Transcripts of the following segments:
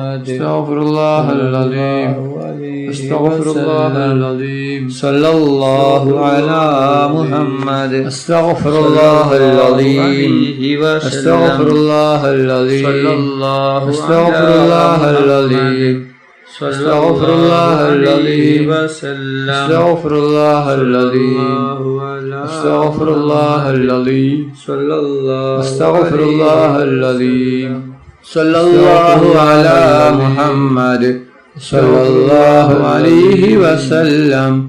محمد استغفر الله العظيم استغفر الله العظيم صلى الله على محمد استغفر الله العظيم استغفر الله العظيم صلى الله استغفر الله العظيم استغفر الله العظيم وسلم استغفر الله العظيم استغفر الله العظيم صلى الله استغفر الله العظيم صلى الله على محمد صلى الله عليه وسلم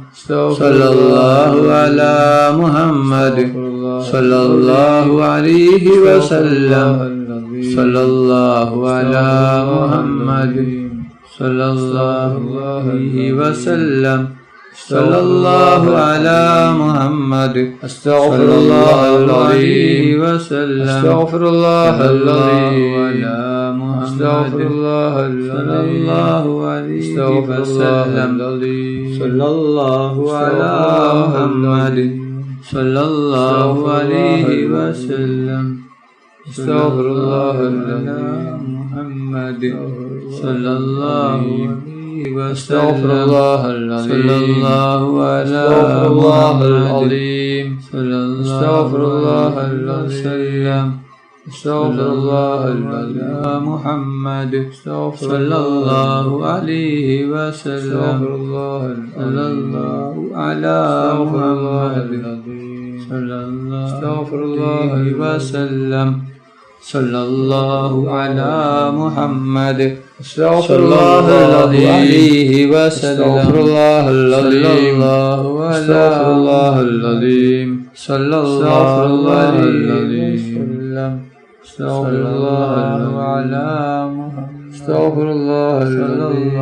صلى الله على محمد صلى الله عليه وسلم صلى الله على محمد صلى الله عليه وسلم صلى الله على محمد استغفر الله عليه وسلم استغفر الله العظيم على محمد استغفر الله صلى الله عليه وسلم صلى الله على محمد صلى الله عليه وسلم استغفر الله على محمد صلى الله واستغفر الله صلى الله على الله العظيم استغفر الله وسلم استغفر الله على محمد صلى الله عليه وسلم صلى الله على محمد صلى الله استغفر الله وسلم صلى الله على محمد استغفر الله عليه وسلم استغفر الله العظيم استغفر الله العظيم صلى الله عليه وسلم استغفر الله على محمد استغفر الله العظيم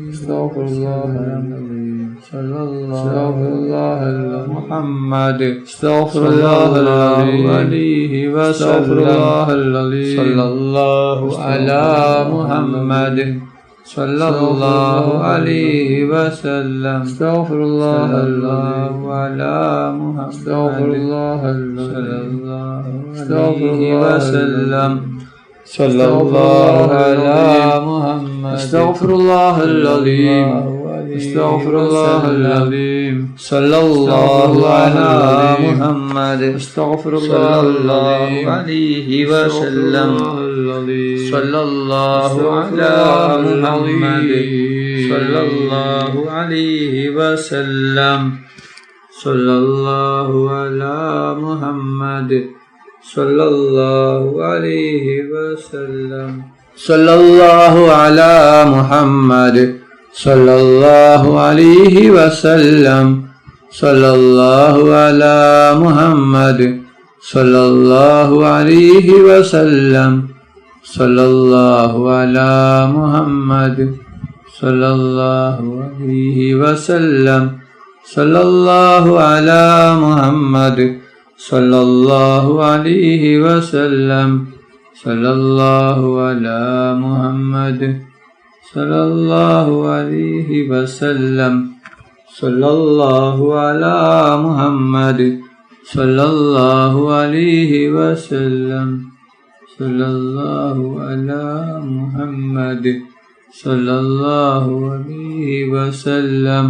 استغفر الله العظيم صلى الله على محمد استغفر الله عليه وسلم صلى الله على محمد صلى الله عليه وسلم استغفر الله على محمد استغفر الله صلى الله عليه وسلم صلى الله على محمد استغفر الله العظيم استغفر الله العظيم صلى الله على محمد استغفر الله عليه وسلم صلى الله على محمد صلى الله عليه وسلم صلى الله على محمد صلى الله عليه وسلم صلى الله على محمد صلى الله عليه وسلم صلى الله على محمد صلى الله عليه وسلم صلى الله على محمد صلى الله عليه وسلم صلى الله على محمد صلى الله عليه وسلم صلى الله على محمد صلى الله عليه وسلم صلى الله على محمد صلى الله عليه وسلم صلى الله على محمد صلى الله عليه وسلم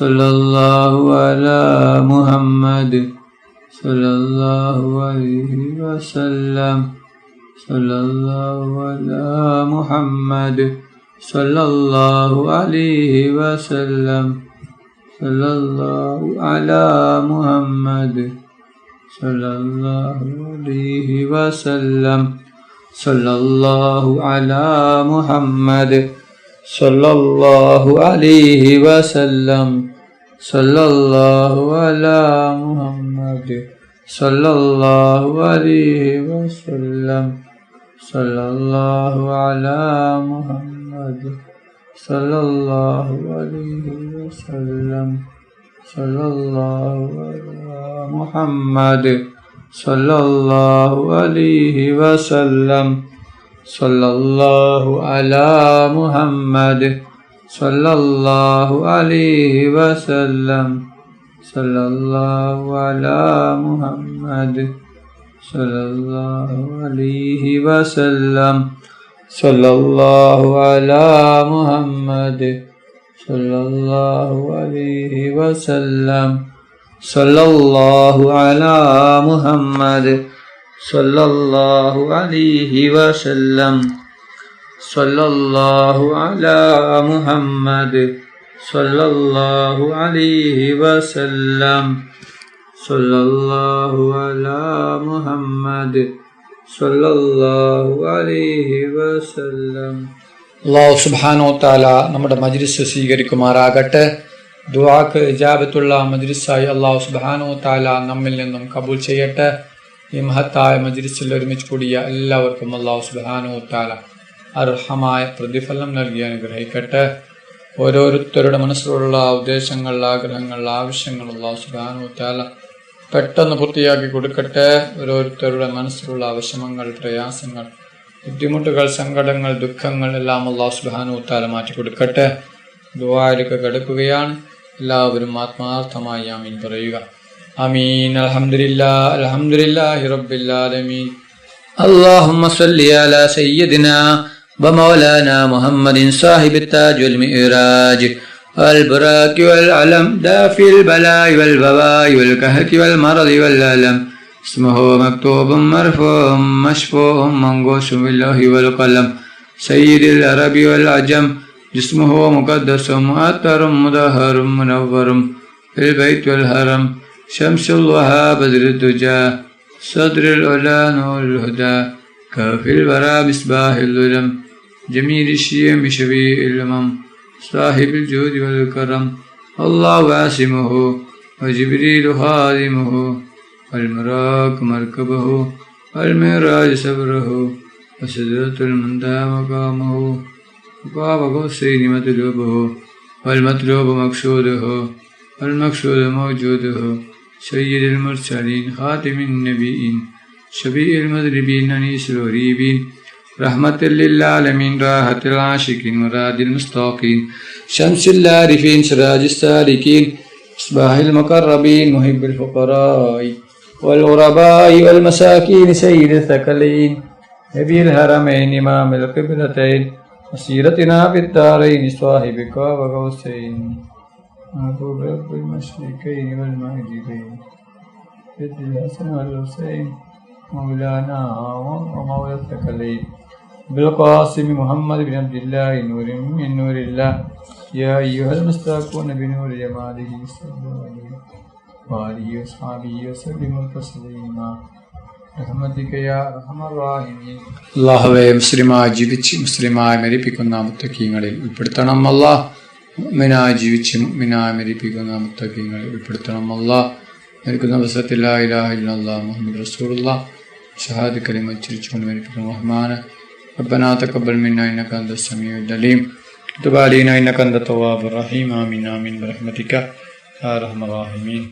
صلى الله على محمد صلى الله عليه وسلم صلى الله على محمد صلى الله عليه وسلم صلى الله على محمد صلى الله عليه وسلم صلى الله على محمد صلى الله عليه وسلم صلى الله على محمد صلى الله عليه وسلم صلى الله على محمد صلى الله عليه وسلم صلى الله على محمد صلى الله عليه وسلم صلى الله على محمد صلى الله عليه وسلم صلى الله على محمد صلى الله عليه وسلم സല്ലല്ലാഹു അലാ മുഹമ്മദ് സല്ലല്ലാഹു അലൈഹി വസല്ലം. സല്ലല്ലാഹു അലാ മുഹമ്മദ് സല്ലല്ലാഹു അലൈഹി വസല്ലം. സല്ലല്ലാഹു അലാ മുഹമ്മദ് സല്ലല്ലാഹു അലൈഹി വസല്ലം. സല്ലല്ലാഹു അലാ മുഹമ്മദ് സല്ലല്ലാഹു അലൈഹി വസല്ലം. അല്ലാഹു സുബ്ഹാനഹു വ തആല നമ്മുടെ മജ്ലിസ് സ്വീകരിക്കുമാറാകട്ടെ. ദുആക്ക് ഇജാബത്തുള്ള മജ്ലിസായി അല്ലാഹു സുബ്ഹാനഹു വ തആല നമ്മിൽ നിന്നും കബൂൽ ചെയ്യട്ടെ. ഈ മഹത്തായ മജ്ലിസിൽ ഒരുമിച്ച് കൂടിയ എല്ലാവർക്കും അല്ലാഹു സുബ്ഹാനഹു വ തആല അർഹമായ പ്രതിഫലം നൽകി അനുഗ്രഹിക്കട്ടെ. ഓരോരുത്തരുടെ മനസ്സിലുള്ള ഉദ്ദേശങ്ങൾ, ആഗ്രഹങ്ങൾ, ആവശ്യങ്ങൾ അല്ലാഹു സുബ്ഹാനഹു വ തആല പെട്ടെന്ന് പൂർത്തിയാക്കി കൊടുക്കട്ടെ. ഓരോരുത്തരുടെ മനസ്സിലുള്ള വിഷമങ്ങൾ, പ്രയാസങ്ങൾ, ബുദ്ധിമുട്ടുകൾ, സങ്കടങ്ങൾ, ദുഃഖങ്ങൾ എല്ലാം അല്ലാഹു സുബ്ഹാനഹു വ തആല മാറ്റി കൊടുക്കട്ടെ. ദുആയിലേക്ക് കടക്കുകയാണ്. എല്ലാവരും ആത്മാർത്ഥമായി ആമീൻ പറയുക. ആമീൻ. അൽഹംദുലില്ലാഹ് അൽഹംദുലില്ലാഹി റബ്ബിൽ ആലമീൻ. اللهم صل على سيدنا ومولانا محمد صاحب التاج والمئراج والبراك والعلم دافي البلاء والبواء والكهف والمرض والألم. اسمه مكتوب مرفوع مشفوع منقوش بالله والقلم. سيد العرب والعجم جسمه مقدس مؤثر مدهر منور في البيت والهرم. شمس الضحى بدر الدجى صدر العلا نور الهدى كافي الورى مصباح الظلم. جميل الشيم شفيع الأمم صاحب الجود والكرم. الله عاصمه وجبريل خادمه والمراك مركبه والمعراج صبره وسدرة المنتهى مقامه وقاب قوسين مطلوبه والمطلوب مقصوده والمقصود موجوده. سيد المرسلين خاتم النبيين شفيع المذنبين أنيس الغريبين رحمة للعالمين راحة العاشقين مراد المستاقين. شمس العارفين سراج السالكين مصباح المقربين محب الفقراء والغرباء والمساكين سيد الثقلين نبي الحرمين إمام القبلتين مسيرتنا في الدارين صاحبك وغوثين محبوب رب المشرقين والمغربين جد الحسن والحسين مولانا ومولى الثقلين بالقاسم محمد بن عبد الله نور من نور الله. يا أيها المستاقون بنور جماله صلى الله عليه وآله وصحبه وسلم تسليما رحمتك يا أرحم الراحمين. അല്ലാഹുവേ, മുസ്ലിമായി ജീവിച്ച് മുസ്ലിമായി മരിപ്പിക്കുന്ന മുത്തഖീങ്ങളിൽ ഉൾപ്പെടുത്തണം അല്ലാഹ്. മുഅ്മിനായി ജീവിച്ച് മുഅ്മിനായി മരിപ്പിക്കുന്ന മുത്തഖീങ്ങളിൽ ഉൾപ്പെടുത്തണം അല്ലാഹ്. മരിക്കുന്ന അവസരത്തിൽ ലാ ഇലാഹ ഇല്ലല്ലാഹ് മുഹമ്മദ് റസൂലുള്ളാഹ് ഷഹാദത്ത് കലിമ ഉച്ചരിച്ചുകൊണ്ട് മരിപ്പിക്കുന്ന റഹ്മാനെ. ربنا تقبل منا إنك أنت السميع العليم وتب علينا إنك أنت التواب الرحيم. آمين آمين برحمتك يا أرحم الراحمين.